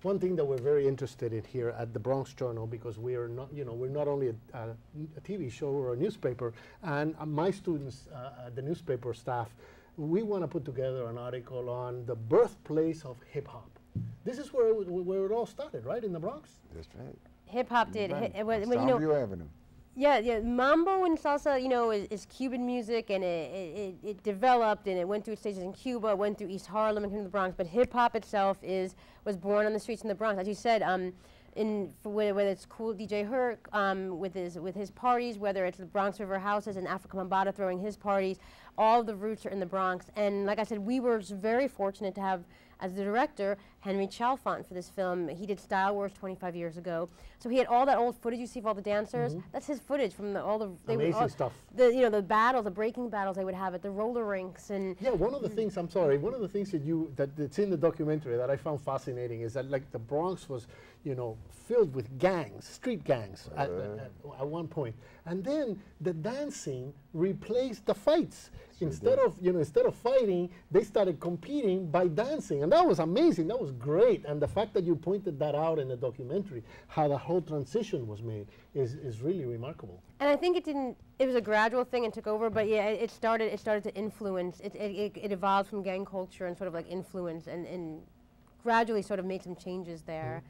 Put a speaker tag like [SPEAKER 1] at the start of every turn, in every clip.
[SPEAKER 1] one thing that we're very interested in here at the Bronx Journal, because we are not, we're not only a TV show or a newspaper, and my students, the newspaper staff, we want to put together an article on the birthplace of hip hop. This is where it all started, right, in the Bronx?
[SPEAKER 2] That's right.
[SPEAKER 3] Hip hop did.
[SPEAKER 2] Right.
[SPEAKER 3] Soundview
[SPEAKER 2] Avenue.
[SPEAKER 3] Yeah, mambo and salsa, is Cuban music, and it developed, and it went through stages in Cuba, went through East Harlem and came to the Bronx. But hip hop itself was born on the streets in the Bronx, as you said. Whether it's Cool DJ Herc with his parties, whether it's the Bronx River Houses and Africa Mambata throwing his parties, all the roots are in the Bronx. And like I said, we were very fortunate to have, as the director, Henry Chalfant for this film. He did Style Wars 25 years ago. So he had all that old footage you see of all the dancers. That's his footage from all the
[SPEAKER 1] amazing stuff.
[SPEAKER 3] The battles, the breaking battles they would have at the roller rinks. And
[SPEAKER 1] yeah, one of the things that's in the documentary that I found fascinating is that, like, the Bronx was, filled with gangs, street gangs at one point. And then the dancing replaced the fights. Instead of fighting, they started competing by dancing, and that was amazing. That was great. And the fact that you pointed that out in the documentary, how the whole transition was made, is really remarkable.
[SPEAKER 3] And I think it was a gradual thing and took over, but yeah, it started to influence. It evolved from gang culture and sort of like influence, and gradually sort of made some changes there.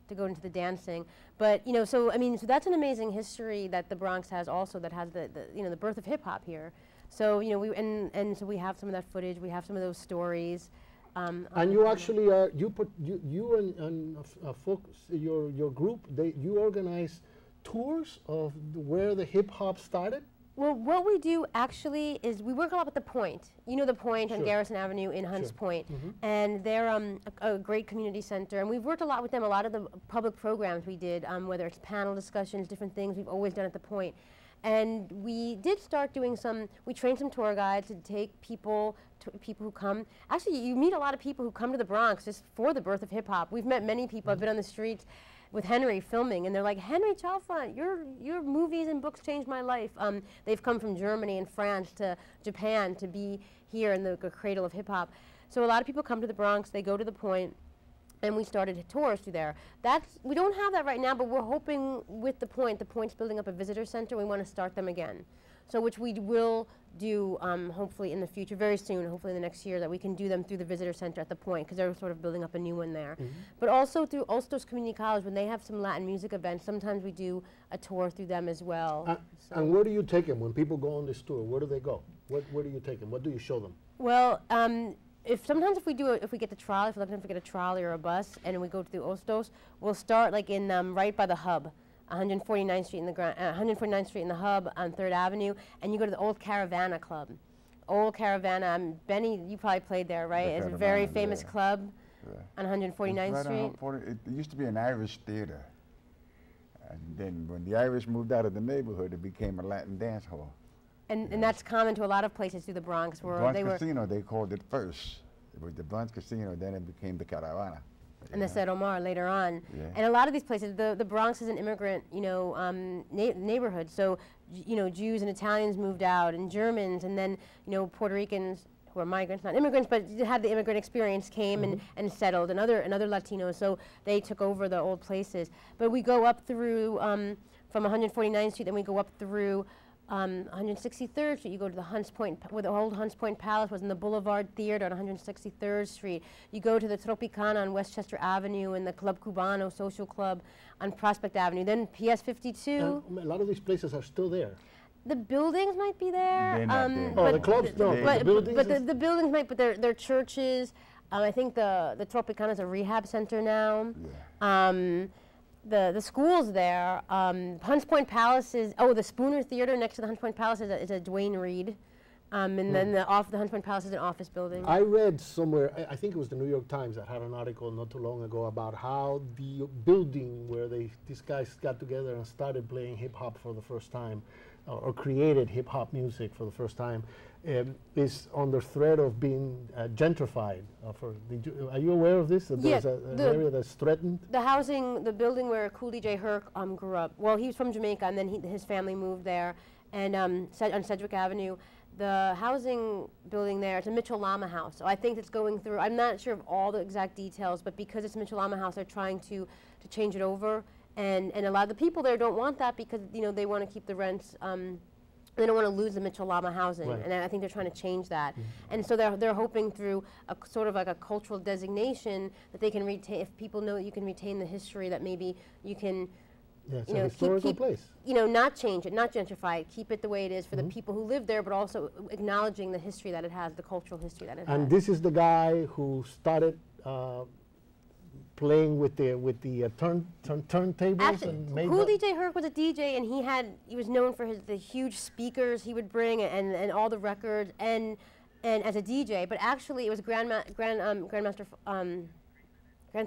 [SPEAKER 3] To go into the dancing, but so that's an amazing history that the Bronx has also, that has the birth of hip hop here. So so we have some of that footage, we have some of those stories.
[SPEAKER 1] And you actually you and folks, your group, you organize tours of where the hip hop started.
[SPEAKER 3] Well, what we do actually is we work a lot with The Point. You know The Point on Garrison Avenue in Hunts Point. And they're a great community center. And we've worked a lot with them. A lot of the public programs we did, whether it's panel discussions, different things, we've always done at The Point. And we did start doing we trained some tour guides to take people who come. Actually, you meet a lot of people who come to the Bronx just for the birth of hip hop. We've met many people. I've been on the streets with Henry filming, and they're like, Henry Chalfant, your movies and books changed my life. They've come from Germany and France to Japan to be here in the cradle of hip hop. So a lot of people come to the Bronx, they go to The Point, and we started tours through there. We don't have that right now, but we're hoping with The Point's building up a visitor center, we want to start them again. So which we will do hopefully in the future, very soon, hopefully in the next year, that we can do them through the visitor center at The Point, because they're sort of building up a new one there. But also through Ostos Community College, when they have some Latin music events, sometimes we do a tour through them as well.
[SPEAKER 1] And where do you take them when people go on this tour? Where do they go? Where do you take them? What do you show them?
[SPEAKER 3] Well, sometimes if we get the trolley, if we get a trolley or a bus, and we go to the Ostos, we'll start like in right by the hub. 149th Street in the 149th Street in the hub on 3rd Avenue, and you go to the Old Caravana Club. Old Caravana, Benny, you probably played there, right? It's a very famous club on 149th Street.
[SPEAKER 2] It used to be an Irish theater, and then when the Irish moved out of the neighborhood, it became a Latin dance hall.
[SPEAKER 3] And that's common to a lot of places through the Bronx, where
[SPEAKER 2] Bronx Casino, they called it first. It was the Bronx Casino, then it became the Caravana.
[SPEAKER 3] And the Said Omar later on. And a lot of these places, the Bronx is an immigrant, neighborhood. So, Jews and Italians moved out, and Germans, and then, Puerto Ricans who are migrants, not immigrants, but had the immigrant experience, came and settled, and other Latinos. So they took over the old places. But we go up through from 149th Street, then we go up through 163rd Street. You go to the Hunts Point, where the old Hunts Point Palace was, in the Boulevard Theater on 163rd Street. You go to the Tropicana on Westchester Avenue, and the Club Cubano Social Club on Prospect Avenue. Then PS 52.
[SPEAKER 1] A lot of these places are still there.
[SPEAKER 3] The buildings might be there.
[SPEAKER 2] They're not there.
[SPEAKER 1] Oh, the clubs, no.
[SPEAKER 3] But the buildings might, but they're churches. I think the Tropicana is a rehab center now. The school's there. Hunts Point Palace is, the Spooner Theater next to the Hunts Point Palace is a Duane Reade. And then the Hunts Point Palace is an office building.
[SPEAKER 1] I read somewhere, I think it was the New York Times that had an article not too long ago about how the building where these guys got together and started playing hip hop for the first time, or created hip hop music for the first time, is under threat of being gentrified. Are you aware of this? That there's an area that's threatened?
[SPEAKER 3] The building where Cool DJ Herc grew up. Well, he was from Jamaica, and then his family moved there, and on Sedgwick Avenue. the housing building there, it's a Mitchell-Lama house. So I think it's going through, I'm not sure of all the exact details, but because it's a Mitchell-Lama house, they're trying to change it over. And a lot of the people there don't want that because, you know, they want to keep the rents, they don't want to lose the Mitchell-Lama housing.
[SPEAKER 1] Right.
[SPEAKER 3] And I think they're trying to change that. And so they're hoping through a sort of like a cultural designation that they can retain, if people know that you can retain the history, that maybe you can,
[SPEAKER 1] Yeah, it's
[SPEAKER 3] you
[SPEAKER 1] a
[SPEAKER 3] know,
[SPEAKER 1] historical place.
[SPEAKER 3] you know, not change it, not gentrify it, keep it the way it is for the people who live there, but also acknowledging the history that it has, the cultural history that it has.
[SPEAKER 1] And this is the guy who started playing with the turntables
[SPEAKER 3] Actually,
[SPEAKER 1] and made
[SPEAKER 3] Cool
[SPEAKER 1] the-
[SPEAKER 3] DJ Herc was a DJ, and he was known for the huge speakers he would bring and all the records and as a DJ. But actually, it was Grand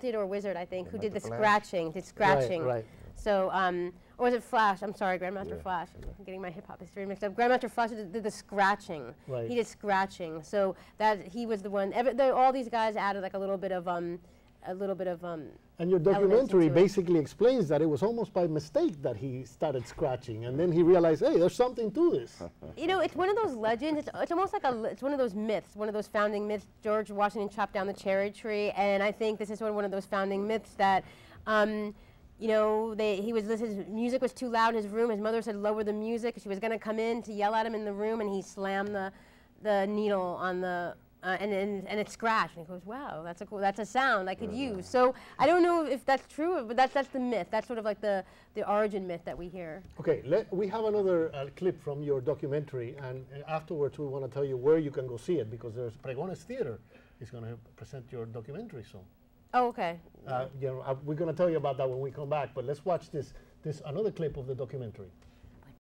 [SPEAKER 3] Theodore Wizard, I think, who did the scratching.
[SPEAKER 1] Right.
[SPEAKER 3] So, or was it Flash? I'm sorry, Grandmaster Flash. I'm getting my hip hop history mixed up. Grandmaster Flash did the scratching.
[SPEAKER 1] Right.
[SPEAKER 3] He did scratching. So that he was the one. All these guys added like a little bit of
[SPEAKER 1] And your documentary basically explains that it was almost by mistake that he started scratching, and then he realized, hey, there's something to this.
[SPEAKER 3] You know, it's one of those legends. It's almost like it's one of those myths, one of those founding myths. George Washington chopped down the cherry tree, and I think this is one of those founding myths that, you know, his music was too loud in his room. His mother said, lower the music. She was going to come in to yell at him in the room, and he slammed the needle on the. And it scratched, and he goes, "Wow, that's a sound I could use." So I don't know if that's true, but that's the myth. That's sort of like the origin myth that we hear.
[SPEAKER 1] Okay, we have another clip from your documentary, and afterwards we want to tell you where you can go see it, because there's Pregones Theater is going to present your documentary soon.
[SPEAKER 3] Oh, okay.
[SPEAKER 1] You know, we're going to tell you about that when we come back, but let's watch this another clip of the documentary.